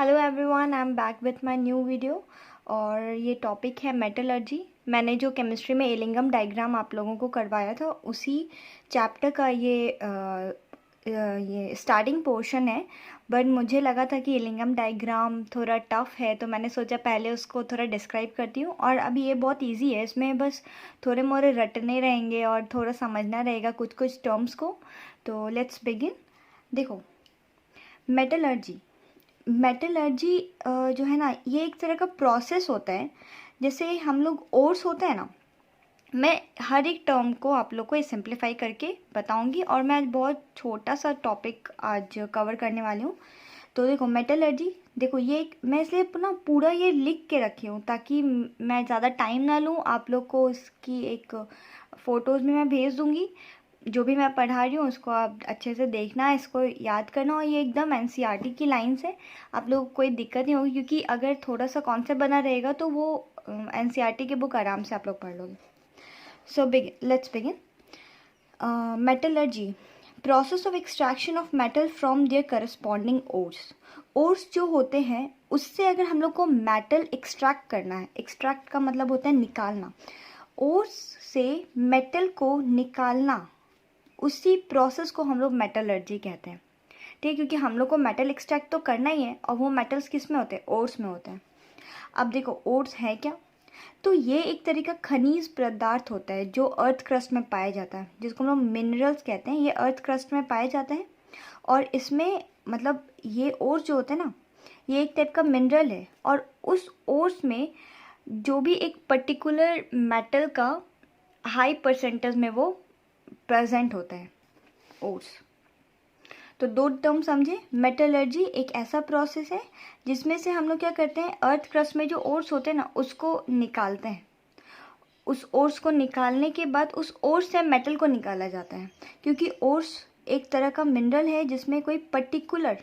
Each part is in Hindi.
Hello everyone, I am back with my new video. और ये टॉपिक है मेटलर्जी। मैंने जो केमिस्ट्री में एलिंगम डायग्राम आप लोगों को करवाया था उसी चैप्टर का ये स्टार्टिंग पोर्शन है। बट मुझे लगा था कि एलिंगम डायग्राम थोड़ा टफ़ है, तो मैंने सोचा पहले उसको थोड़ा डिस्क्राइब करती हूँ। और अभी ये बहुत इजी है, इसमें बस थोड़े मोरे रटने रहेंगे और थोड़ा समझना रहेगा कुछ कुछ टर्म्स को। तो लेट्स बिगिन। देखो, मेटलर्जी जो है ना, ये एक तरह का प्रोसेस होता है। जैसे हम लोग ओर्स होता है ना, मैं हर एक टर्म को आप लोग को सिंप्लीफाई करके बताऊंगी। और मैं आज बहुत छोटा सा टॉपिक आज कवर करने वाली हूँ। तो देखो, मेटलर्जी, देखो ये मैं इसलिए ना पूरा ये लिख के रखी हूँ ताकि मैं ज़्यादा टाइम ना लूँ। आप लोग को इसकी एक फ़ोटोज़ में मैं भेज दूँगी। जो भी मैं पढ़ा रही हूँ उसको आप अच्छे से देखना, इसको याद करना। और ये एकदम एनसीईआरटी की लाइन से, आप लोग को कोई दिक्कत नहीं होगी, क्योंकि अगर थोड़ा सा कॉन्सेप्ट बना रहेगा तो वो एनसीईआरटी की बुक आराम से आप लोग पढ़ लोगे। So let's begin. Metallurgy, process of extraction of metal from their corresponding ores. Ores जो होते हैं उससे अगर हम लोग को मेटल एक्सट्रैक्ट करना है, एक्सट्रैक्ट का मतलब होता है निकालना, ओर्स से मेटल को निकालना, उसी प्रोसेस को हम लोग मेटलर्जी कहते हैं। ठीक है, क्योंकि हम लोग को मेटल एक्सट्रैक्ट तो करना ही है, और वो मेटल्स किस में होते हैं? ओर्स में होते हैं। अब देखो, ओर्स है क्या? तो ये एक तरीका खनिज पदार्थ होता है जो अर्थ क्रस्ट में पाया जाता है, जिसको हम लोग मिनरल्स कहते हैं। ये अर्थ क्रस्ट में पाए जाते हैं। और इसमें मतलब ये ओर्स जो होते हैं ना, ये एक टाइप का मिनरल है। और उस ओर्स में जो भी एक पर्टिकुलर मेटल का हाई परसेंटेज में वो प्रेजेंट होता है, ओर्स। तो दो टर्म समझे। मेटलर्जी एक ऐसा प्रोसेस है जिसमें से हम लोग क्या करते हैं, अर्थ क्रस्ट में जो ओर्स होते हैं ना उसको निकालते हैं। उस ओर्स को निकालने के बाद उस ओर्स से मेटल को निकाला जाता है, क्योंकि ओर्स एक तरह का मिनरल है जिसमें कोई पर्टिकुलर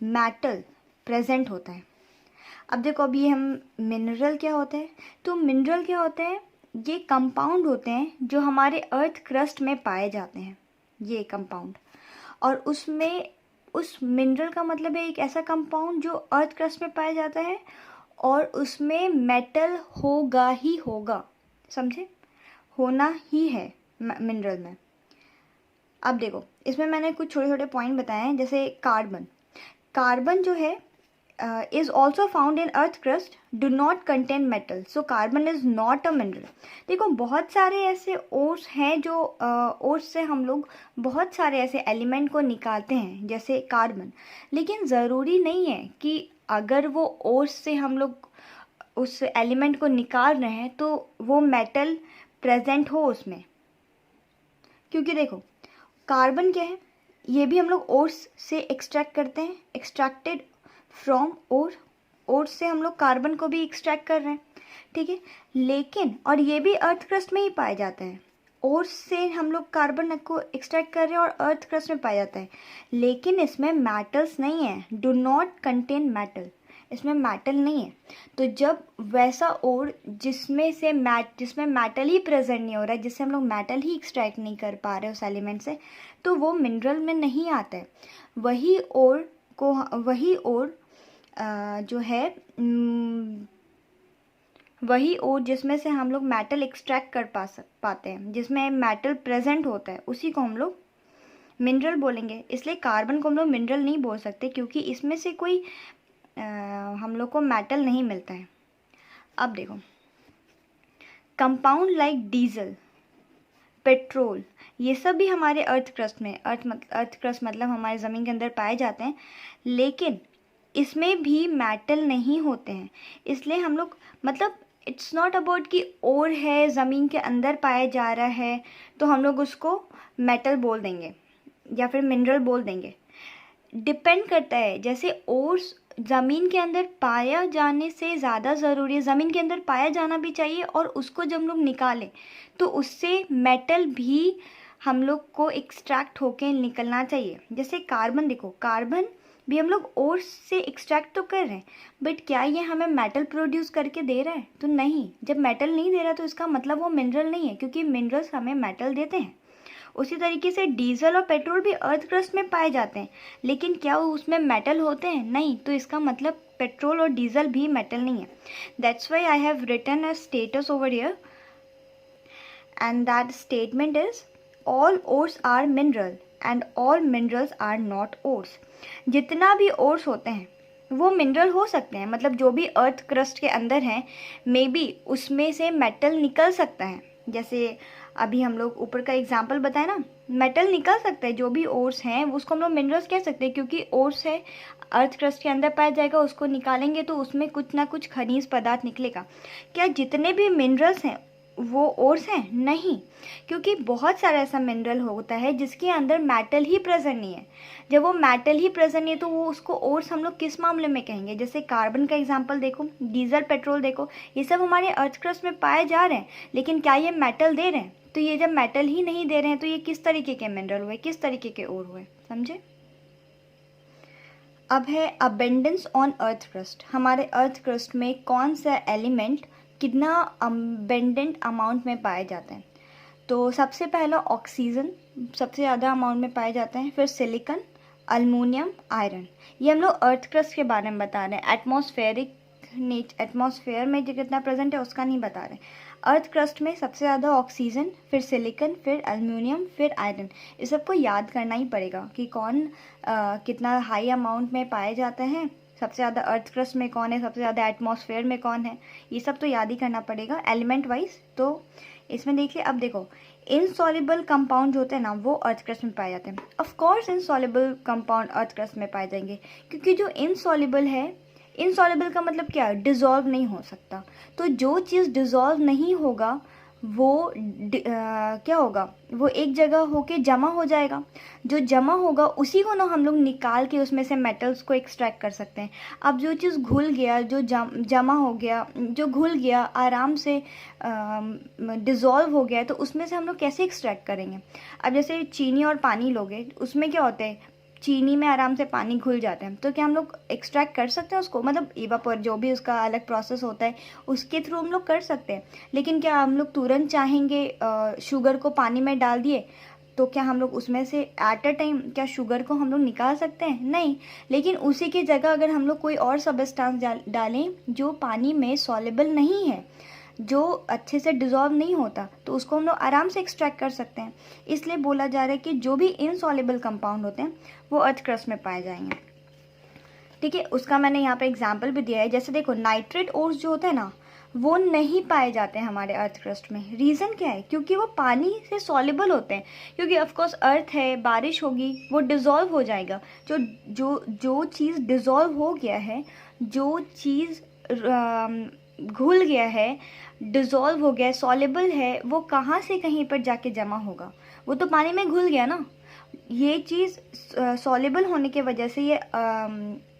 मेटल प्रेजेंट होता है। अब देखो, अभी हम मिनरल क्या होते हैं, तो मिनरल क्या होते हैं, ये कंपाउंड होते हैं जो हमारे अर्थ क्रस्ट में पाए जाते हैं, ये कंपाउंड। और उसमें उस मिनरल का मतलब है एक ऐसा कंपाउंड जो अर्थ क्रस्ट में पाया जाता है, और उसमें मेटल होगा ही होगा, समझे? होना ही है मिनरल में। अब देखो, इसमें मैंने कुछ छोटे छोटे पॉइंट बताए हैं, जैसे कार्बन। कार्बन जो है is also found in earth crust, do not contain metal, so carbon is not a mineral। देखो, बहुत सारे ऐसे ओर्स हैं जो ओर्स से हम लोग बहुत सारे ऐसे एलिमेंट को निकालते हैं, जैसे कार्बन। लेकिन ज़रूरी नहीं है कि अगर वो ओर्स से हम लोग उस एलिमेंट को निकाल रहे हैं तो वो मेटल प्रेजेंट हो उसमें। क्योंकि देखो, कार्बन क्या है, ये भी हम लोग ओर्स से एक्सट्रैक्ट करते हैं, एक्सट्रैक्टेड फ्रॉम ओर से हम लोग कार्बन को भी एक्सट्रैक्ट कर रहे हैं। ठीक है, लेकिन और ये भी अर्थ क्रस्ट में ही पाया जाता है। ओर से हम लोग कार्बन को एक्सट्रैक्ट कर रहे हैं और अर्थ क्रस्ट में पाया जाता है, लेकिन इसमें मेटल्स नहीं है। डू नॉट कंटेन मेटल, इसमें मेटल नहीं है। तो जब वैसा ओर जिसमें मेटल ही प्रेजेंट नहीं हो रहा है, जिससे हम लोग मेटल ही एक्सट्रैक्ट नहीं कर पा रहे उस एलिमेंट से, तो वो मिनरल में नहीं आता है। वही ओर जो है वही ओर जिसमें से हम लोग मेटल एक्सट्रैक्ट कर पाते हैं, जिसमें मेटल प्रेजेंट होता है, उसी को हम लोग मिनरल बोलेंगे। इसलिए कार्बन को हम लोग मिनरल नहीं बोल सकते, क्योंकि इसमें से कोई हम लोग को मेटल नहीं मिलता है। अब देखो, कंपाउंड लाइक डीजल, पेट्रोल, ये सब भी हमारे अर्थ क्रस्ट में, अर्थ क्रस्ट मतलब हमारे ज़मीन के अंदर पाए जाते हैं, लेकिन इसमें भी मेटल नहीं होते हैं। इसलिए हम लोग मतलब इट्स नॉट अबाउट कि ओर है, ज़मीन के अंदर पाया जा रहा है तो हम लोग उसको मेटल बोल देंगे या फिर मिनरल बोल देंगे। डिपेंड करता है, जैसे ओर्स ज़मीन के अंदर पाया जाने से ज़्यादा ज़रूरी है, ज़मीन के अंदर पाया जाना भी चाहिए, और उसको जब हम लोग निकालें तो उससे मेटल भी हम लोग को एक्सट्रैक्ट होके निकलना चाहिए। जैसे कार्बन, देखो कार्बन भी हम लोग ओर्स से एक्सट्रैक्ट तो कर रहे हैं, बट क्या ये हमें मेटल प्रोड्यूस करके दे रहा है? तो नहीं। जब मेटल नहीं दे रहा तो इसका मतलब वो मिनरल नहीं है, क्योंकि मिनरल्स हमें मेटल देते हैं। उसी तरीके से डीजल और पेट्रोल भी अर्थ क्रस्ट में पाए जाते हैं, लेकिन क्या वो उसमें मेटल होते हैं? नहीं। तो इसका मतलब पेट्रोल और डीजल भी मेटल नहीं है। That's why I have written a status over here and that statement is all ores are mineral and all minerals are not ores। जितना भी ores होते हैं वो मिनरल हो सकते हैं, मतलब जो भी अर्थ क्रस्ट के अंदर हैं मे बी उसमें से मेटल निकल सकता है। जैसे अभी हम लोग ऊपर का एग्जांपल बताए ना, मेटल निकल सकता है। जो भी ओर्स हैं वो उसको हम लोग मिनरल्स कह सकते हैं, क्योंकि ओर्स है अर्थ क्रस्ट के अंदर पाया जाएगा, उसको निकालेंगे तो उसमें कुछ ना कुछ खनिज पदार्थ निकलेगा। क्या जितने भी मिनरल्स हैं वो ओर्स हैं? नहीं, क्योंकि बहुत सारा ऐसा मिनरल होता है जिसके अंदर मेटल ही प्रेजेंट नहीं है। जब वो मेटल ही प्रेजेंट नहीं है तो वो उसको ओर्स हम लोग किस मामले में कहेंगे? जैसे कार्बन का एग्जांपल देखो, डीजल, पेट्रोल देखो, ये सब हमारे अर्थ क्रस्ट में पाए जा रहे हैं, लेकिन क्या ये मेटल दे रहे हैं? तो ये जब मेटल ही नहीं दे रहे हैं तो ये किस तरीके के मिनरल हुए, किस तरीके के ओर हुए? समझे? अब है अबेंडेंस ऑन अर्थ क्रस्ट। हमारे अर्थ क्रस्ट में कौन सा एलिमेंट कितना अबेंडेंट अमाउंट में पाए जाते हैं? तो सबसे पहला ऑक्सीजन सबसे ज़्यादा अमाउंट में पाए जाते हैं, फिर सिलिकॉन, अल्मोनियम, आयरन। ये हम लोग अर्थ क्रस्ट के बारे में बता रहे हैं, एटमॉस्फेयर में जो कितना प्रेजेंट है उसका नहीं बता रहे। अर्थ क्रस्ट में सबसे ज़्यादा ऑक्सीजन, फिर सिलिकॉन, फिर अल्मोनियम, फिर आयरन। इस सबको याद करना ही पड़ेगा कि कौन कितना हाई अमाउंट में पाए जाते हैं, सबसे ज़्यादा अर्थ क्रस्ट में कौन है, सबसे ज़्यादा एटमॉस्फेयर में कौन है, ये सब तो याद ही करना पड़ेगा एलिमेंट वाइज। तो इसमें देखिए, अब देखो इनसॉल्युबल कंपाउंड होते हैं ना वो अर्थ क्रस्ट में पाए जाते हैं। Of course insoluble compound earth crust में पाए जाएंगे, क्योंकि जो इनसॉल्युबल है, इनसॉल्युबल का मतलब क्या है? डिज़ोल्व नहीं हो सकता। तो जो चीज़ डिज़ोल्व नहीं होगा वो क्या होगा? वो एक जगह होके जमा हो जाएगा। जो जमा होगा उसी को ना हम लोग निकाल के उसमें से मेटल्स को एक्सट्रैक्ट कर सकते हैं। अब जो चीज़ घुल गया, जो जमा हो गया, जो घुल गया, आराम से डिज़ोल्व हो गया, तो उसमें से हम लोग कैसे एक्सट्रैक्ट करेंगे? अब जैसे चीनी और पानी लोगे, उसमें क्या होता है? चीनी में आराम से पानी घुल जाता है, तो क्या हम लोग एक्सट्रैक्ट कर सकते हैं उसको? मतलब इवापोर जो भी उसका अलग प्रोसेस होता है उसके थ्रू हम लोग कर सकते हैं। लेकिन क्या हम लोग तुरंत चाहेंगे शुगर को पानी में डाल दिए तो क्या हम लोग उसमें से एट अ टाइम क्या शुगर को हम लोग निकाल सकते हैं? नहीं। लेकिन उसी की जगह अगर हम लोग कोई और सब्सटेंस डालें जो पानी में सॉल्युबल नहीं है, जो अच्छे से डिज़ोल्व नहीं होता, तो उसको हम लोग आराम से एक्सट्रैक्ट कर सकते हैं। इसलिए बोला जा रहा है कि जो भी इनसॉल्युबल कंपाउंड होते हैं वो अर्थ क्रस्ट में पाए जाएंगे। ठीक है, उसका मैंने यहाँ पे एग्जांपल भी दिया है। जैसे देखो नाइट्रेट ओर्स जो होते हैं ना वो नहीं पाए जाते हैं हमारे अर्थ क्रस्ट में। रीज़न क्या है? क्योंकि वो पानी से सॉल्युबल होते हैं। क्योंकि ऑफकोर्स अर्थ है, बारिश होगी, वो डिज़ोल्व हो जाएगा। जो जो जो चीज़ डिज़ोल्व हो गया है, जो चीज़ घुल गया है, डिज़ोल्व हो गया है, सॉल्युबल है, वो कहाँ से कहीं पर जाके जमा होगा? वो तो पानी में घुल गया ना। ये चीज़ सॉल्युबल होने की वजह से ये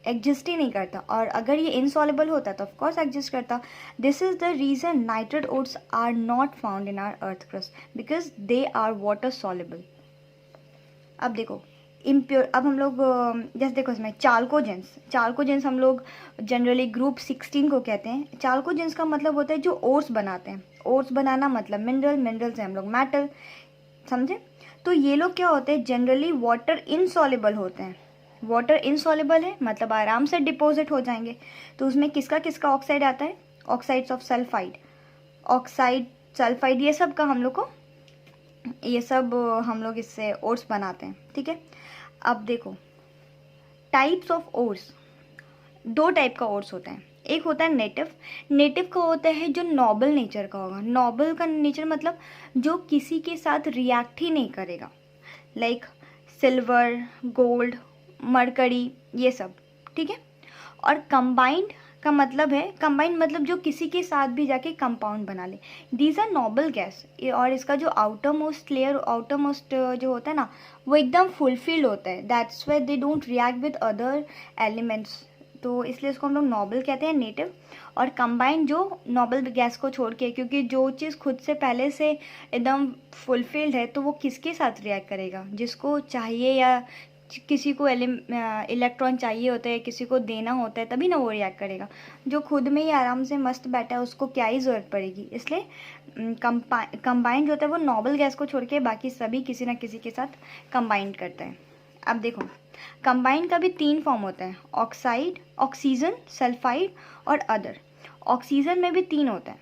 एग्जिस्ट ही नहीं करता, और अगर ये इनसॉल्युबल होता तो ऑफकोर्स एग्जिस्ट करता। This is the reason nitrate ores are not found in our earth crust because they are water soluble. अब देखो इम्प्योर, अब हम लोग जैसे देखो इसमें चाल्कोजेंस हम लोग जनरली ग्रुप 16 को कहते हैं। चाल्कोजेंस का मतलब होता है जो ओर्स बनाते हैं। ओर्स बनाना मतलब मिनरल से हम लोग मेटल, समझे? तो ये लोग क्या होते हैं? जनरली वाटर इनसॉल्युबल होते हैं। वाटर इनसॉल्युबल है मतलब आराम से डिपॉजिट हो जाएंगे। तो उसमें किसका किसका ऑक्साइड आता है? Oxides of sulphide, oxide, sulphide, ये सब का हम लोग को, ये सब हम लोग इससे ओर्स बनाते हैं। ठीक है, अब देखो टाइप्स ऑफ ओर्स, दो टाइप का ओर्स होता है। एक होता है नेटिव का होता है जो नोबल नेचर का होगा। नोबल का नेचर मतलब जो किसी के साथ रिएक्ट ही नहीं करेगा, लाइक सिल्वर, गोल्ड, मरकरी, ये सब। ठीक है, और कंबाइंड का मतलब है, कंबाइंड मतलब जो किसी के साथ भी जाके कंपाउंड बना ले। दीज आर नोबल गैस, और इसका जो outer most layer, outer most जो होता है ना वो एकदम फुलफिल्ड होता है। That's why they don't react with other elements, तो इसलिए इसको हम लोग नोबल कहते हैं, नेटिव। और कंबाइंड जो नोबल गैस को छोड़ के, क्योंकि जो चीज़ खुद से पहले से एकदम फुलफिल्ड है तो वो किसके साथ रिएक्ट करेगा? जिसको चाहिए या किसी को इलेक्ट्रॉन चाहिए होता है, किसी को देना होता है, तभी ना वो रिएक्ट करेगा। जो खुद में ही आराम से मस्त बैठा है उसको क्या ही ज़रूरत पड़ेगी। इसलिए कंबाइंड होता है वो नॉबल गैस को छोड़ के बाकी सभी किसी ना किसी के साथ कंबाइंड करता है। अब देखो कंबाइंड का भी 3 फॉर्म होता है, ऑक्साइड, ऑक्सीजन, सल्फाइड और अदर। ऑक्सीजन में भी 3 होता है,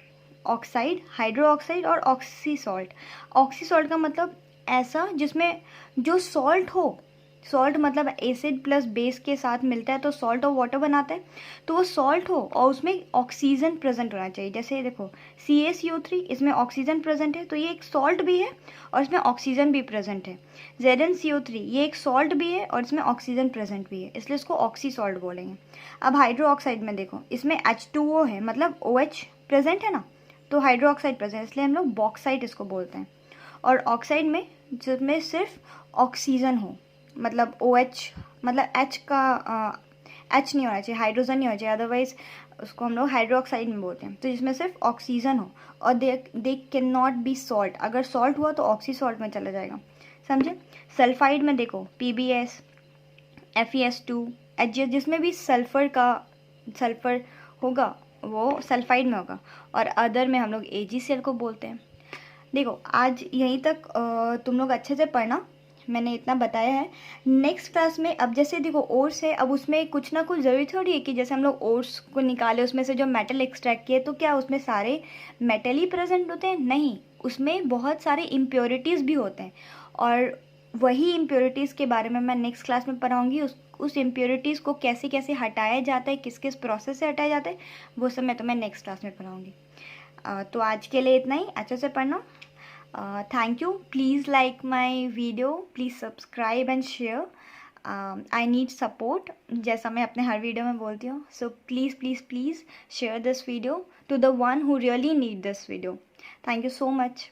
ऑक्साइड, हाइड्रो ऑक्साइड और ऑक्सी सॉल्ट। ऑक्सी सॉल्ट का मतलब ऐसा जिसमें जो सॉल्ट हो, सॉल्ट मतलब एसिड प्लस बेस के साथ मिलता है तो सॉल्ट और वाटर बनाता है, तो वो सॉल्ट हो और उसमें ऑक्सीजन प्रेजेंट होना चाहिए। जैसे देखो CaCO3, इसमें ऑक्सीजन प्रेजेंट है तो ये एक सॉल्ट भी है और इसमें ऑक्सीजन भी प्रेजेंट है। ZnCO3 ये एक सॉल्ट भी है और इसमें ऑक्सीजन प्रेजेंट भी है, इसलिए इसको ऑक्सी सॉल्ट बोलेंगे। अब हाइड्रो ऑक्साइड में देखो इसमें H2O है, मतलब OH प्रेजेंट है ना, तो हाइड्रो ऑक्साइड प्रेजेंट, इसलिए हम लोग बॉक्साइड इसको बोलते हैं। और ऑक्साइड में जिसमें सिर्फ ऑक्सीजन हो, मतलब OH, मतलब H का H नहीं होना चाहिए, हाइड्रोजन नहीं होना चाहिए, अदरवाइज उसको हम लोग हाइड्रोक्साइड में बोलते हैं। तो जिसमें सिर्फ ऑक्सीजन हो और they can not be salt, अगर सॉल्ट हुआ तो ऑक्सी सॉल्ट में चला जाएगा, समझे। सल्फाइड में देखो PbS, FeS2, HGS, जिसमें भी सल्फर होगा वो सल्फाइड में होगा। और अदर में हम लोग AgCl को बोलते हैं। देखो आज यहीं तक तुम लोग अच्छे से पढ़ना, मैंने इतना बताया है। नेक्स्ट क्लास में अब जैसे देखो ओर्स है, अब उसमें कुछ ना कुछ ज़रूरी थोड़ी है कि जैसे हम लोग ओर्स को निकाले उसमें से जो मेटल एक्सट्रैक्ट किए तो क्या उसमें सारे मेटल ही प्रेजेंट होते हैं? नहीं, उसमें बहुत सारे इम्प्योरिटीज़ भी होते हैं और वही इम्प्योरिटीज़ के बारे में मैं नेक्स्ट क्लास में पढ़ाऊँगी। उस इम्प्योरिटीज़ को कैसे कैसे हटाया जाता है, किस किस प्रोसेस से हटाया जाता है, वो सब मैं तुम्हें नेक्स्ट क्लास में पढ़ाऊँगी। तो आज के लिए इतना ही, अच्छे से पढ़ना। Thank you. Please like my video. Please subscribe and share. I need support, जैसा मैं अपने हर वीडियो में बोलती हूँ. So please share this video to the one who really need this video. Thank you so much.